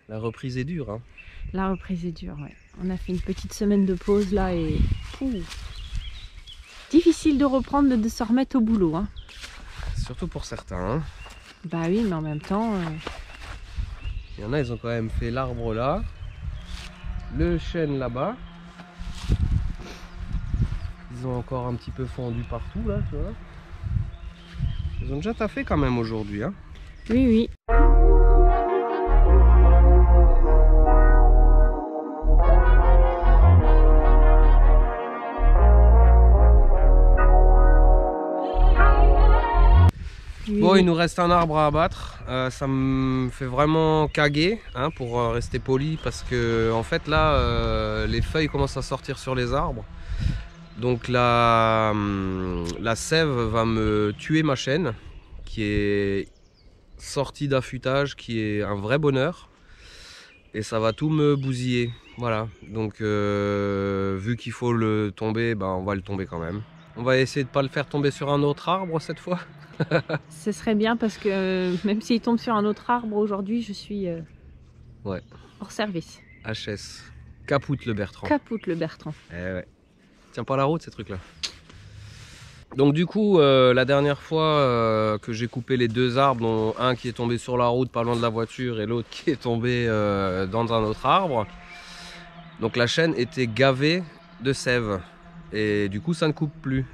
La reprise est dure, hein. La reprise est dure, ouais. On a fait une petite semaine de pause là et... difficile de reprendre, de se remettre au boulot, hein. Surtout pour certains, hein. Bah oui, mais en même temps... Il y en a, ils ont quand même fait l'arbre là, le chêne là-bas. Ils ont encore un petit peu fondu partout là, tu vois. Ils ont déjà taffé quand même aujourd'hui, hein. Oui, oui. Bon, il nous reste un arbre à abattre. Ça me fait vraiment caguer, hein, pour rester poli, parce que en fait là, les feuilles commencent à sortir sur les arbres. Donc la sève va me tuer ma chêne, qui est sortie d'affûtage, qui est un vrai bonheur. Et ça va tout me bousiller. Voilà, donc vu qu'il faut le tomber, ben, on va le tomber quand même. On va essayer de ne pas le faire tomber sur un autre arbre cette fois. Ce serait bien parce que même s'il tombe sur un autre arbre aujourd'hui, je suis Ouais. hors service. HS. Capoute le Bertrand. Capoute le Bertrand. Eh ouais. Tiens pas la route ces trucs là. Donc du coup, la dernière fois que j'ai coupé les deux arbres, dont un qui est tombé sur la route pas loin de la voiture et l'autre qui est tombé dans un autre arbre, donc la chaîne était gavée de sève et du coup ça ne coupe plus.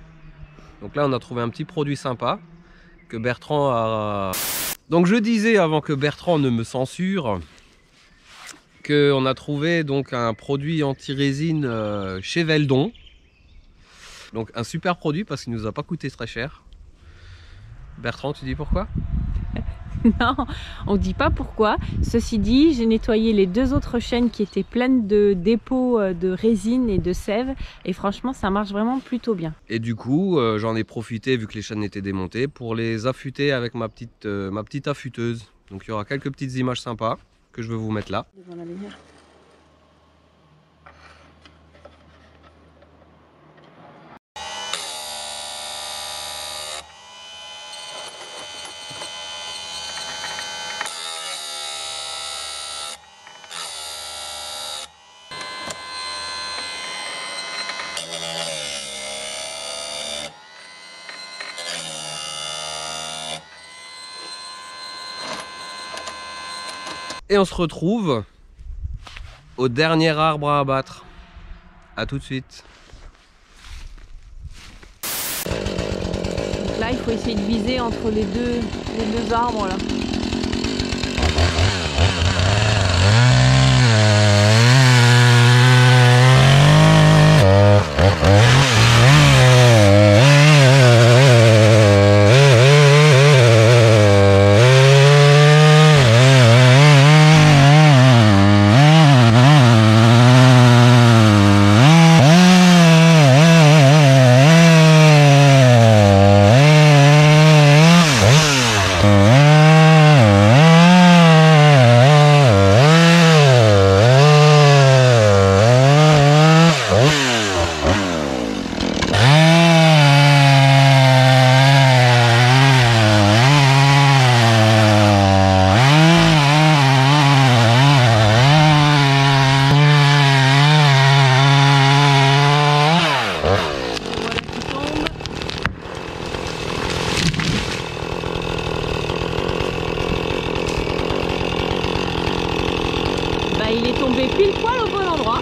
Donc là on a trouvé un petit produit sympa que Bertrand a... Donc je disais avant que Bertrand ne me censure qu'on a trouvé donc un produit anti-résine chez Veldon. Donc un super produit parce qu'il nous a pas coûté très cher. Bertrand, tu dis pourquoi? Non, on ne dit pas pourquoi. Ceci dit, j'ai nettoyé les deux autres chaînes qui étaient pleines de dépôts de résine et de sève. Et franchement, ça marche vraiment plutôt bien. Et du coup, j'en ai profité, vu que les chaînes étaient démontées, pour les affûter avec ma petite affûteuse. Donc il y aura quelques petites images sympas que je vais vous mettre là. Devant la lumière. Et on se retrouve au dernier arbre à abattre. A tout de suite. Donc là, il faut essayer de viser entre les deux arbres là. Il est tombé pile poil au bon endroit.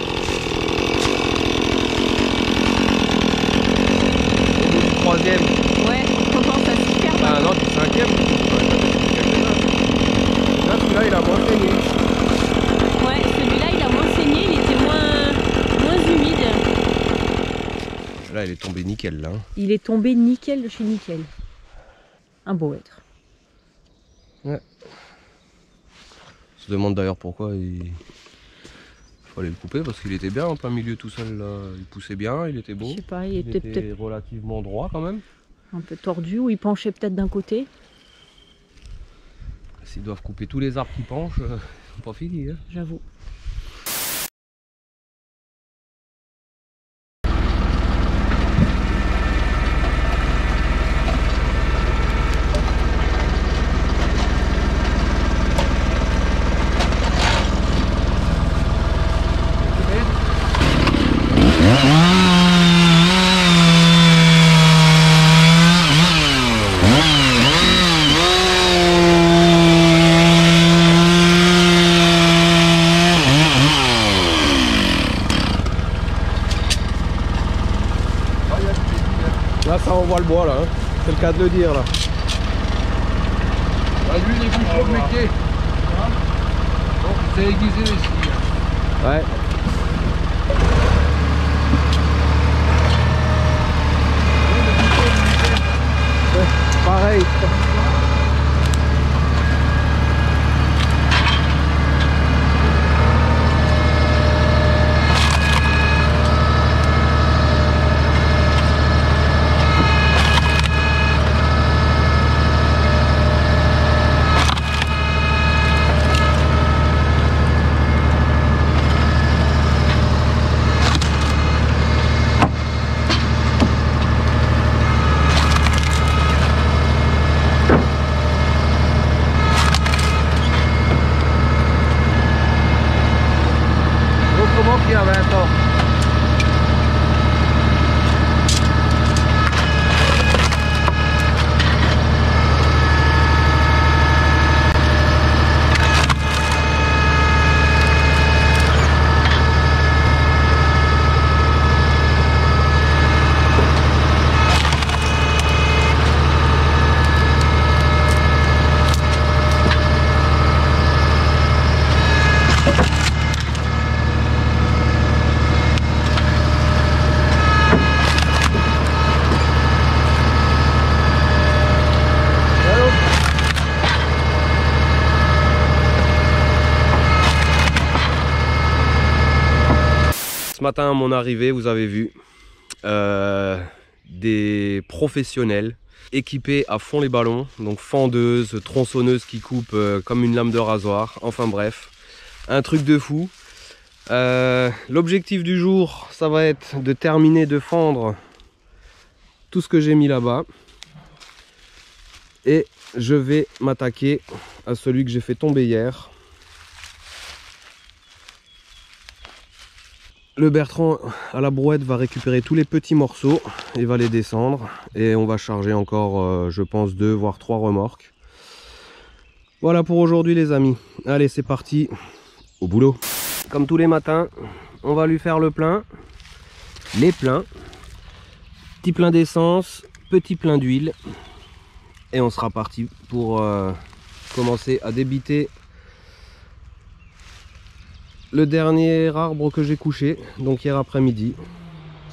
Au bout du troisième. Ouais, on commence à s'y faire. Ah non, du cinquième. Là, celui-là, il a moins saigné. Ouais, celui-là, il a moins saigné, il était moins humide. Là, il est tombé nickel, là. Il est tombé nickel de chez nickel. Un beau être. Ouais. On se demande d'ailleurs pourquoi il fallait le couper, parce qu'il était bien en plein milieu tout seul là. Il poussait bien, il était beau. Je sais pas, il était peut-être relativement droit quand même. un peu tordu, ou il penchait peut-être d'un côté. S'ils doivent couper tous les arbres qui penchent, ils sont pas finis, hein. J'avoue. on voit le bois là, hein. C'est le cas de le dire là. Lui il est plus chaud que mes quais. Donc c'est aiguisé ici. Ouais. Pareil. Autrement qu'il y a 20 ans. Ce matin à mon arrivée, vous avez vu des professionnels équipés à fond les ballons, donc fendeuses, tronçonneuses qui coupent comme une lame de rasoir, enfin bref, un truc de fou. L'objectif du jour, ça va être de terminer de fendre tout ce que j'ai mis là-bas et je vais m'attaquer à celui que j'ai fait tomber hier. Le Bertrand à la brouette va récupérer tous les petits morceaux et va les descendre et on va charger encore je pense 2 voire 3 remorques. Voilà pour aujourd'hui les amis. Allez c'est parti, au boulot. Comme tous les matins, on va lui faire le plein, les pleins, petit plein d'essence, petit plein d'huile et on sera parti pour commencer à débiter le dernier arbre que j'ai couché, donc hier après-midi.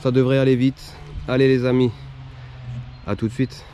Ça devrait aller vite. Allez les amis, à tout de suite.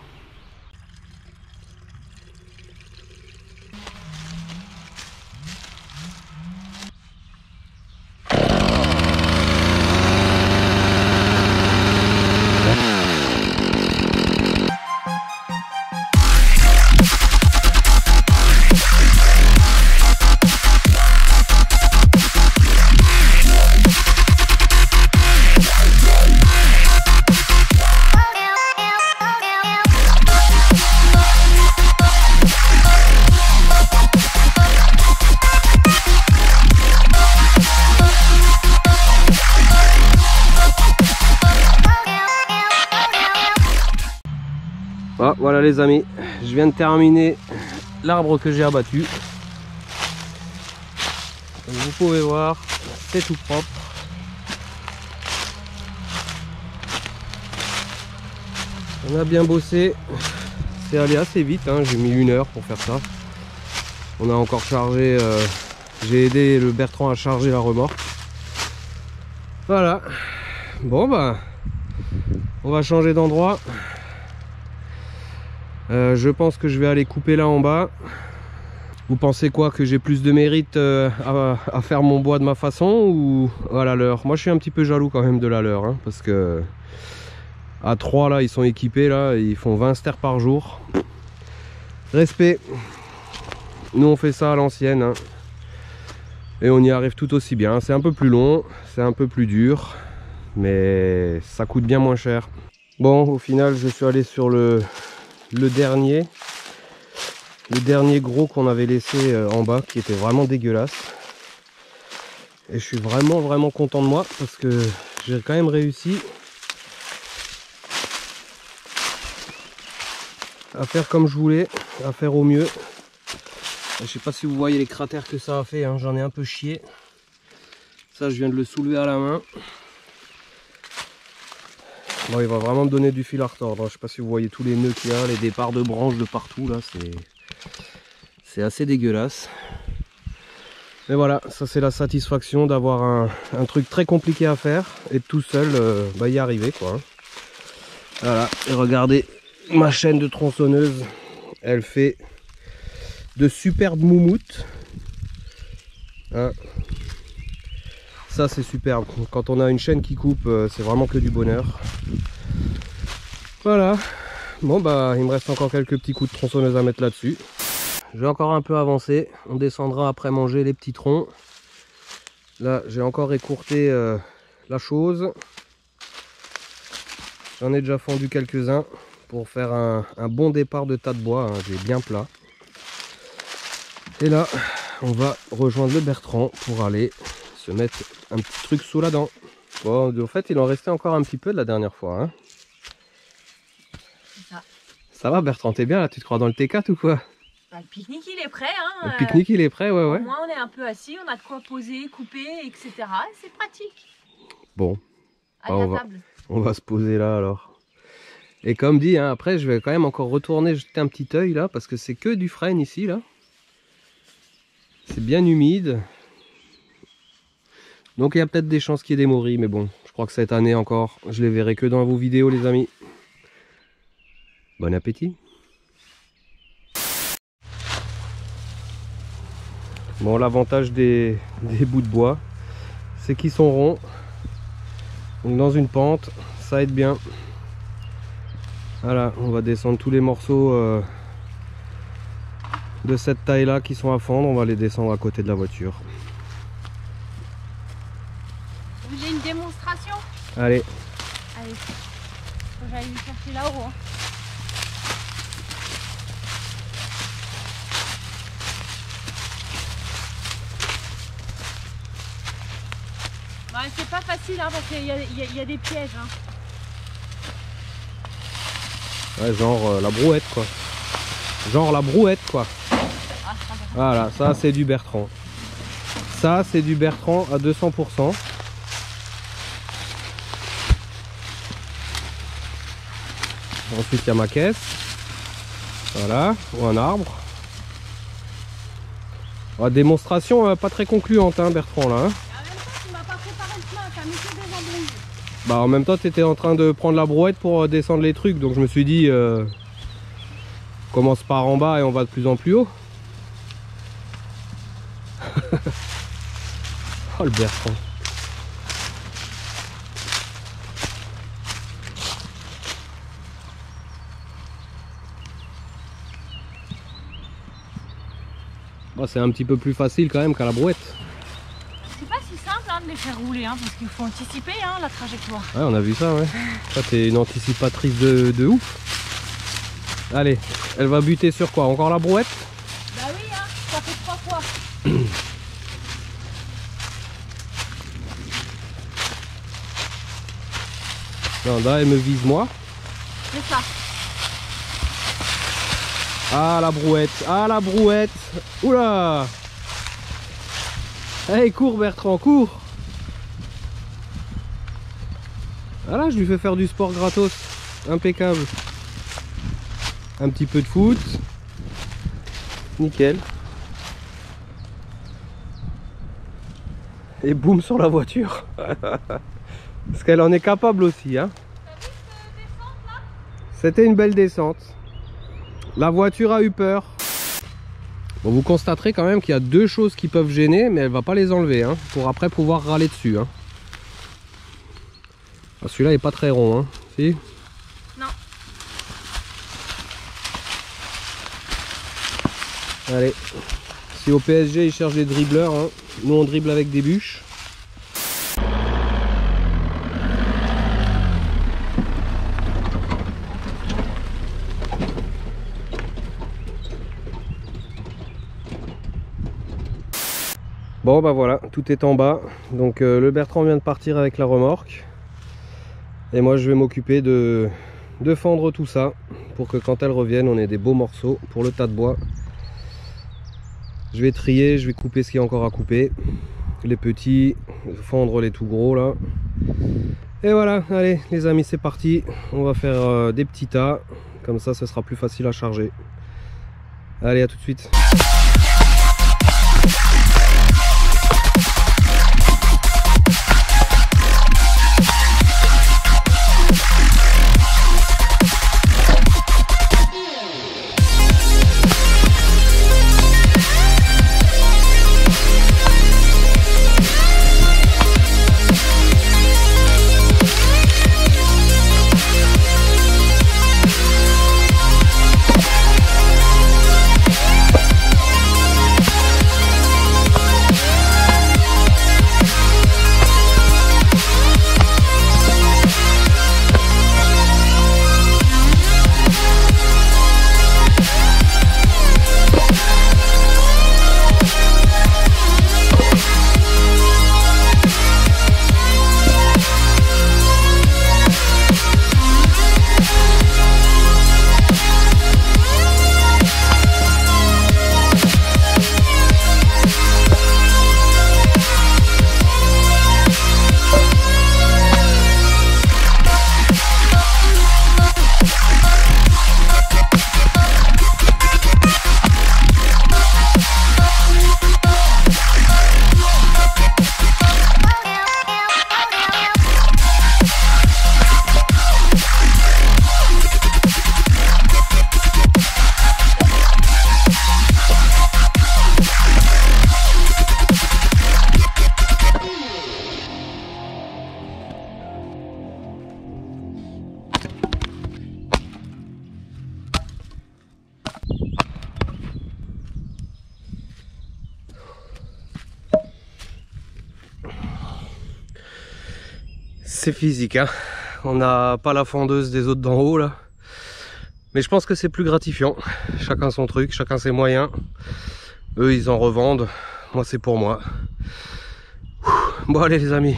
Ah, voilà les amis, je viens de terminer l'arbre que j'ai abattu. Comme vous pouvez voir, c'est tout propre. On a bien bossé, c'est allé assez vite, hein. J'ai mis 1 heure pour faire ça. On a encore chargé, j'ai aidé le Bertrand à charger la remorque. Voilà, bon bah, on va changer d'endroit. Je pense que je vais aller couper là en bas. Vous pensez quoi, que j'ai plus de mérite à faire mon bois de ma façon ou à la leur? Moi je suis un petit peu jaloux quand même de la leur, hein, parce que à 3 là ils sont équipés là, ils font 20 stères par jour. Respect. Nous on fait ça à l'ancienne, hein, et on y arrive tout aussi bien. C'est un peu plus long, c'est un peu plus dur, mais ça coûte bien moins cher. Bon, au final je suis allé sur le dernier gros qu'on avait laissé en bas, qui était vraiment dégueulasse, et je suis vraiment content de moi parce que j'ai quand même réussi à faire comme je voulais, à faire au mieux. Je sais pas si vous voyez les cratères que ça a fait, hein. J'en ai un peu chié. Ça je viens de le soulever à la main. Bon, il va vraiment me donner du fil à retordre. Je sais pas si vous voyez tous les nœuds qu'il y a, les départs de branches de partout là, c'est assez dégueulasse. Mais voilà, ça c'est la satisfaction d'avoir un truc très compliqué à faire et tout seul y arriver quoi. Voilà, et regardez ma chaîne de tronçonneuse, elle fait de superbes moumoutes. Hein. Ça c'est superbe, quand on a une chaîne qui coupe, c'est vraiment que du bonheur. Voilà, bon bah il me reste encore quelques petits coups de tronçonneuse à mettre là-dessus. Je vais encore un peu avancer, on descendra après manger les petits troncs. Là j'ai encore écourté la chose. J'en ai déjà fondu quelques-uns pour faire un bon départ de tas de bois, hein, j'ai bien plat. Et là on va rejoindre le Bertrand pour aller se mettre un petit truc sous la dent. Bon, en fait il en restait encore un petit peu de la dernière fois. Hein. Ça va Bertrand, t'es bien là, tu te crois dans le T4 ou quoi? Bah, le pique-nique il est prêt. Hein, le pique-nique il est prêt, ouais. Au moins on est un peu assis, on a de quoi poser, couper, etc. C'est pratique. Bon, à la table. On va se poser là alors. Et comme dit, hein, après je vais quand même encore retourner jeter un petit œil là, parce que c'est que du frêne ici là. C'est bien humide. Donc il y a peut-être des chances qu'il y ait des morilles, mais bon, je crois que cette année encore, je les verrai que dans vos vidéos les amis. Bon appétit. Bon, l'avantage des bouts de bois, c'est qu'ils sont ronds. Donc dans une pente, ça aide bien. Voilà, on va descendre tous les morceaux de cette taille là qui sont à fendre, on va les descendre à côté de la voiture. Vous voulez une démonstration? Allez. Allez, faut que j'aille lui chercher là-haut. Hein. Bah, c'est pas facile hein, parce qu'il y a des pièges. Hein. Ouais, genre la brouette quoi. Genre la brouette quoi. Ah, voilà, ça c'est du Bertrand. Ça c'est du Bertrand à 200%. Ensuite il y a ma caisse. Voilà, ou un arbre. Oh, démonstration pas très concluante hein, Bertrand là. Hein. Bah en même temps tu étais en train de prendre la brouette pour descendre les trucs, donc je me suis dit commence par en bas et on va de plus en plus haut. Oh le Bertrand. Bon, c'est un petit peu plus facile quand même qu'à la brouette. C'est pas si simple hein, de les faire rouler hein, parce qu'il faut anticiper hein, la trajectoire. Ouais, on a vu ça, ouais. Toi, t'es une anticipatrice de ouf. Allez, elle va buter sur quoi? Encore la brouette? Bah oui, hein, ça fait 3 fois. Non, là, elle me vise moi. C'est ça. Ah, la brouette. Ah, la brouette. Oula. Allez, cours Bertrand, cours. Voilà, je lui fais faire du sport gratos. Impeccable. Un petit peu de foot. Nickel. Et boum sur la voiture. Parce qu'elle en est capable aussi. Hein. C'était une belle descente. La voiture a eu peur. Bon, vous constaterez quand même qu'il y a deux choses qui peuvent gêner, mais elle va pas les enlever. Hein, pour après pouvoir râler dessus. Hein. Ah, celui-là est pas très rond. Hein. Si ? Non. Allez. Si au PSG ils cherchent des dribbleurs, hein, nous on dribble avec des bûches. Bon bah voilà, tout est en bas. Donc le Bertrand vient de partir avec la remorque. Et moi je vais m'occuper de fendre tout ça pour que quand elle revienne on ait des beaux morceaux pour le tas de bois. Je vais trier, je vais couper ce qu'il y a encore à couper. Les petits, fendre les tout gros là. Et voilà, allez les amis, c'est parti. On va faire des petits tas. Comme ça, ce sera plus facile à charger. Allez, à tout de suite. C'est physique, hein. On n'a pas la fendeuse des autres d'en haut là. Mais je pense que c'est plus gratifiant. Chacun son truc, chacun ses moyens. Eux ils en revendent. Moi c'est pour moi. Bon allez les amis.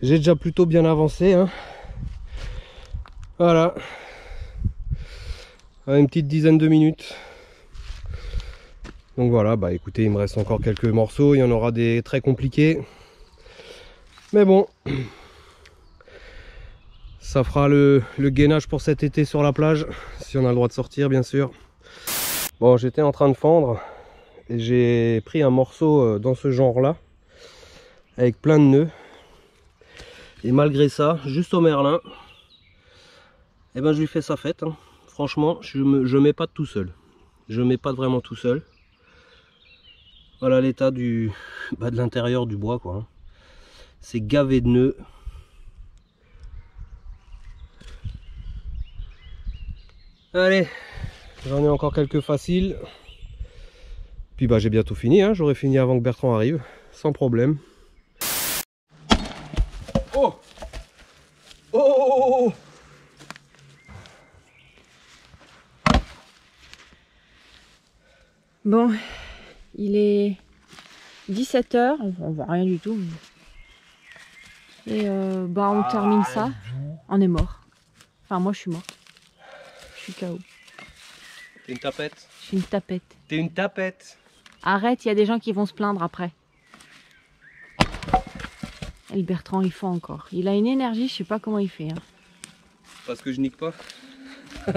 J'ai déjà plutôt bien avancé, hein. Voilà. Une petite dizaine de minutes. Donc voilà, bah écoutez, il me reste encore quelques morceaux. Il y en aura des très compliqués. Mais bon, ça fera le gainage pour cet été sur la plage, si on a le droit de sortir bien sûr. Bon, j'étais en train de fendre et j'ai pris un morceau dans ce genre là, avec plein de nœuds. Et malgré ça, juste au merlin, eh ben je lui fais sa fête, hein. Franchement, je m'épate tout seul. Je m'épate vraiment tout seul. Voilà l'état de l'intérieur du bois quoi, hein. C'est gavé de nœuds. Allez, j'en ai encore quelques faciles. Puis bah j'ai bientôt fini, hein. J'aurai fini avant que Bertrand arrive, sans problème. Oh, oh, Bon, il est 17 h, on voit rien du tout. Et bah on termine ça, on est mort. Enfin moi je suis mort. Je suis KO. T'es une tapette. Je suis une tapette. T'es une tapette. Arrête, il y a des gens qui vont se plaindre après. Et le Bertrand il fait encore. Il a une énergie, je sais pas comment il fait. Hein. Parce que je nique pas. Je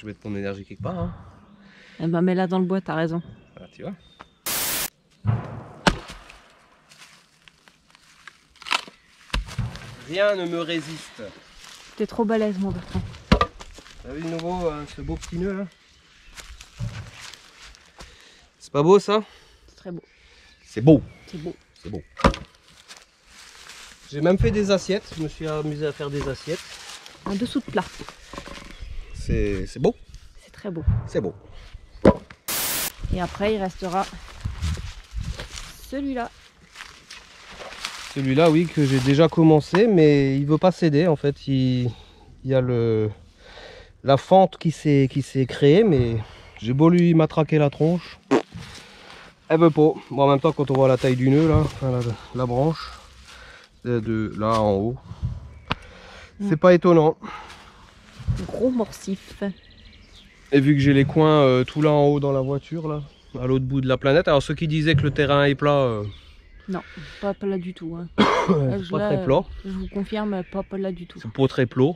vais mettre ton énergie quelque part. Hein. Eh ben mets-la dans le bois, t'as raison. Ah, tu vois. Rien ne me résiste. T'es trop balèze mon Bertrand. T'as vu de nouveau ce beau petit nœud là? C'est pas beau ça? C'est très beau. C'est beau. C'est beau. C'est beau. J'ai même fait des assiettes. Je me suis amusé à faire des assiettes. Un dessous de plat. C'est beau. C'est très beau. C'est beau. Et après il restera celui-là. Celui-là, oui, que j'ai déjà commencé, mais il veut pas céder en fait. Il y a la fente qui s'est créée, mais j'ai beau lui matraquer la tronche, elle veut pas. Bon, en même temps, quand on voit la taille du nœud là, enfin, la branche de là en haut, c'est pas étonnant. Gros morcif. Et vu que j'ai les coins tout là en haut dans la voiture là, à l'autre bout de la planète. Alors ceux qui disaient que le terrain est plat, Non, pas plat du tout. Hein. c'est pas très plat. Je vous confirme, pas plat du tout. C'est pas très plat.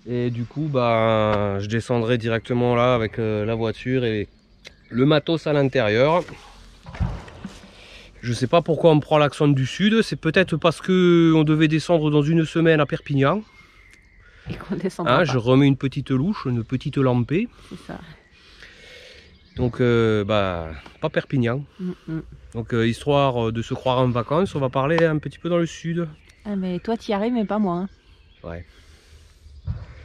Et du coup, bah, je descendrai directement là avec la voiture et le matos à l'intérieur. Je sais pas pourquoi on me prend l'accent du sud. C'est peut-être parce que on devait descendre dans une semaine à Perpignan. Et qu'on descendra pas. Je remets une petite louche, une petite lampée. C'est ça. Donc, bah, pas Perpignan. Mm. Donc, histoire de se croire en vacances, on va parler un petit peu dans le sud. Ah, mais toi, t'y arrives, mais pas moi. Hein. Ouais.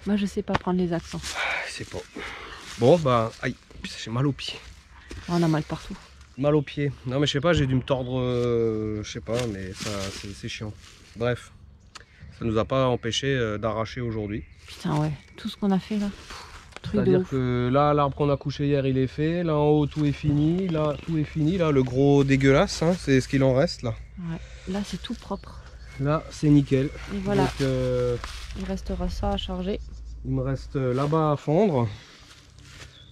Moi, je sais pas prendre les accents. C'est pas. Bon, bah, aïe, j'ai mal aux pieds. On a mal partout. Mal aux pieds. Non, mais je sais pas, j'ai dû me tordre, je sais pas, mais ça, c'est chiant. Bref, ça nous a pas empêché d'arracher aujourd'hui. Putain, ouais, tout ce qu'on a fait là. Truc de C'est-à-dire ouf. que là, l'arbre qu'on a couché hier, il est fait. Là en haut, tout est fini. Là, tout est fini. Là, le gros dégueulasse, hein, c'est ce qu'il en reste là. Ouais. Là, c'est tout propre. Là, c'est nickel. Et voilà, Donc, il restera ça à charger. il me reste là-bas à fendre.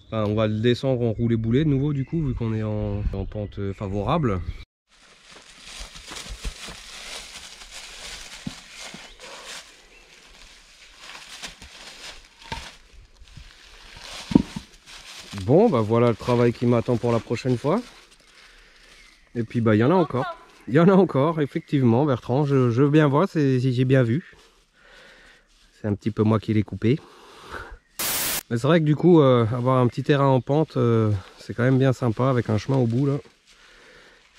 Enfin, on va le descendre en roulé boulet de nouveau du coup, vu qu'on est en pente favorable. Bon, bah voilà le travail qui m'attend pour la prochaine fois. Et puis bah il y en a encore. Il y en a encore, effectivement, Bertrand. Je veux bien voir, j'ai bien vu. C'est un petit peu moi qui l'ai coupé. Mais c'est vrai que du coup, avoir un petit terrain en pente, c'est quand même bien sympa avec un chemin au bout là.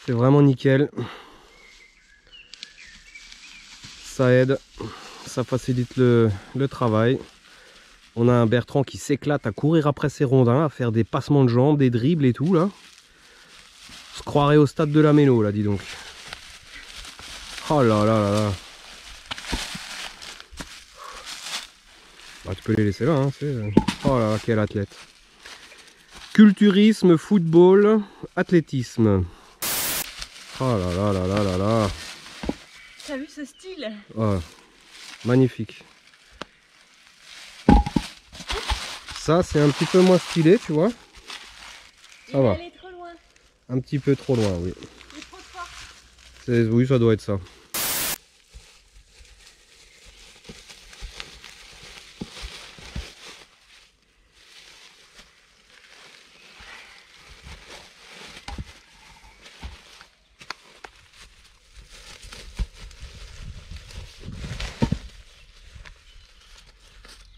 C'est vraiment nickel. Ça aide, ça facilite le travail. On a un Bertrand qui s'éclate à courir après ses rondins, à faire des passements de jambes, des dribbles et tout là. On se croirait au stade de la Méno là, dis donc. Oh là là là là. Bah, tu peux les laisser là, hein, oh là là, quel athlète. Culturisme, football, athlétisme. Oh là là là là là là. T'as vu ce style? Oh, magnifique. Ça, c'est un petit peu moins stylé, tu vois. Ça va. Il est trop loin. Un petit peu trop loin, oui. Il est trop fort. Oui, ça doit être ça.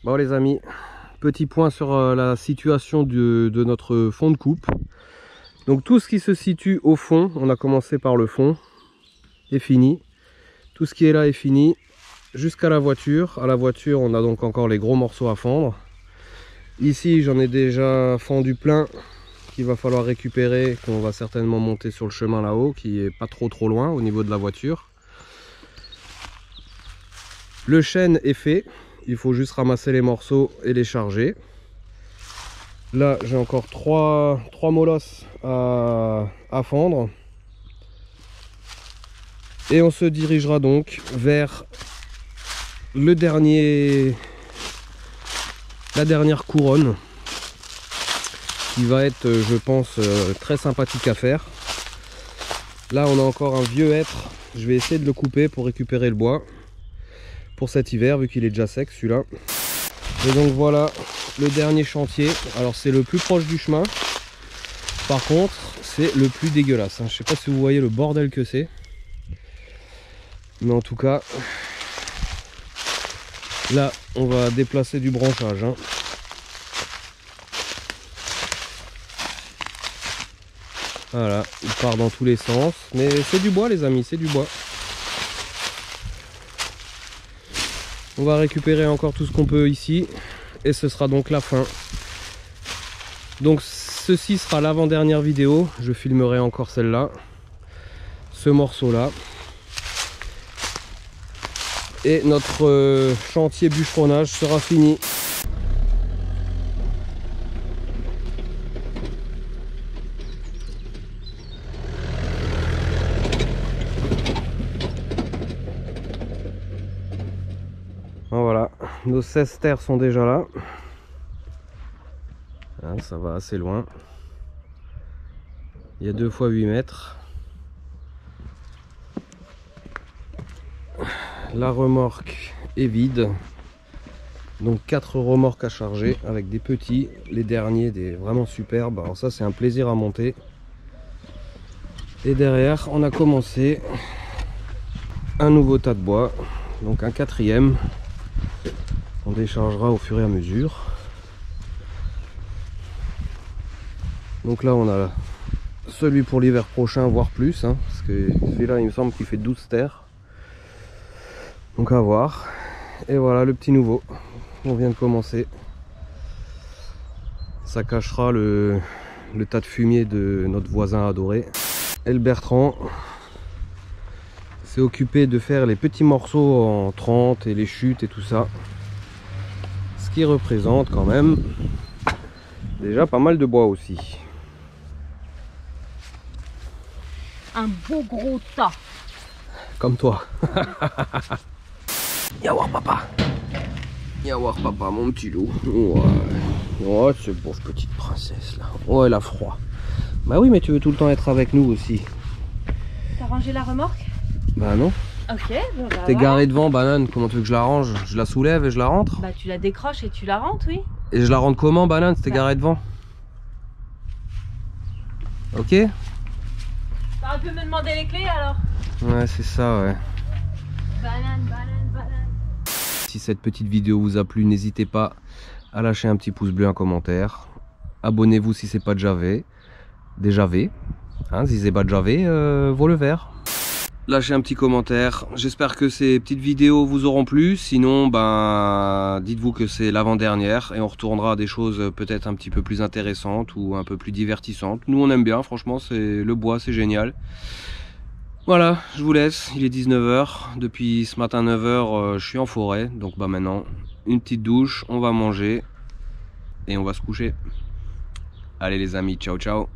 Bon les amis, petit point sur la situation de notre fond de coupe. Donc tout ce qui se situe au fond, on a commencé par le fond, est fini. Tout ce qui est là est fini, jusqu'à la voiture. À la voiture, on a donc encore les gros morceaux à fendre. Ici, j'en ai déjà fendu plein, qu'il va falloir récupérer, qu'on va certainement monter sur le chemin là-haut, qui est pas trop loin au niveau de la voiture. Le chêne est fait. Il faut juste ramasser les morceaux et les charger. Là, j'ai encore 3 molosses à fendre. Et on se dirigera donc vers la dernière couronne. Qui va être, je pense, très sympathique à faire. Là, on a encore un vieux hêtre. Je vais essayer de le couper pour récupérer le bois. Pour cet hiver, vu qu'il est déjà sec celui-là. Et donc voilà le dernier chantier. Alors c'est le plus proche du chemin. Par contre, c'est le plus dégueulasse. Je sais pas si vous voyez le bordel que c'est. Mais en tout cas, là, on va déplacer du branchage. Voilà, il part dans tous les sens. Mais c'est du bois les amis, c'est du bois. On va récupérer encore tout ce qu'on peut ici et ce sera donc la fin. Donc ceci sera l'avant-dernière vidéo. Je filmerai encore celle-là, ce morceau-là. Et notre chantier bûcheronnage sera fini. Voilà, nos 16 terres sont déjà là. Ça va assez loin. Il y a 2 fois 8 mètres. La remorque est vide. Donc 4 remorques à charger avec des petits, les derniers des vraiment superbes. Alors ça c'est un plaisir à monter. Et derrière on a commencé un nouveau tas de bois, donc un 4e. On déchargera au fur et à mesure. Donc là on a celui pour l'hiver prochain, voire plus, hein, parce que celui-là il me semble qu'il fait 12 terres. Donc à voir. Et voilà le petit nouveau. On vient de commencer. Ça cachera le tas de fumier de notre voisin adoré. Et le Bertrand s'est occupé de faire les petits morceaux en 30 et les chutes et tout ça. Ce qui représente quand même déjà pas mal de bois aussi. Un beau gros tas. Comme toi. Viens voir papa. Viens voir papa, mon petit loup. Ouais, ouais, cette pauvre petite princesse là. Ouais, elle a froid. Bah oui, mais tu veux tout le temps être avec nous aussi. T'as rangé la remorque? Bah non. Ok, bon bah T'es voilà. garé devant, banane. Comment tu veux que je la range? Je la soulève et je la rentre? Bah tu la décroches et tu la rentres, oui. Et je la rentre comment, banane, si t'es garé devant? Ok? T'aurais pu me demander les clés alors? Ouais, c'est ça, ouais. Banane, banane, banane. Si cette petite vidéo vous a plu, n'hésitez pas à lâcher un petit pouce bleu, un commentaire. Abonnez-vous si c'est pas déjà fait. Déjà fait. Hein, si c'est pas déjà fait, vaut le vert. Lâchez un petit commentaire. J'espère que ces petites vidéos vous auront plu. Sinon, ben, dites-vous que c'est l'avant-dernière et on retournera à des choses peut-être un petit peu plus intéressantes ou un peu plus divertissantes. Nous, on aime bien. Franchement, c'est le bois, c'est génial. Voilà, je vous laisse. Il est 19 h. Depuis ce matin 9 h, je suis en forêt. Donc, bah maintenant, une petite douche, on va manger et on va se coucher. Allez les amis, ciao ciao.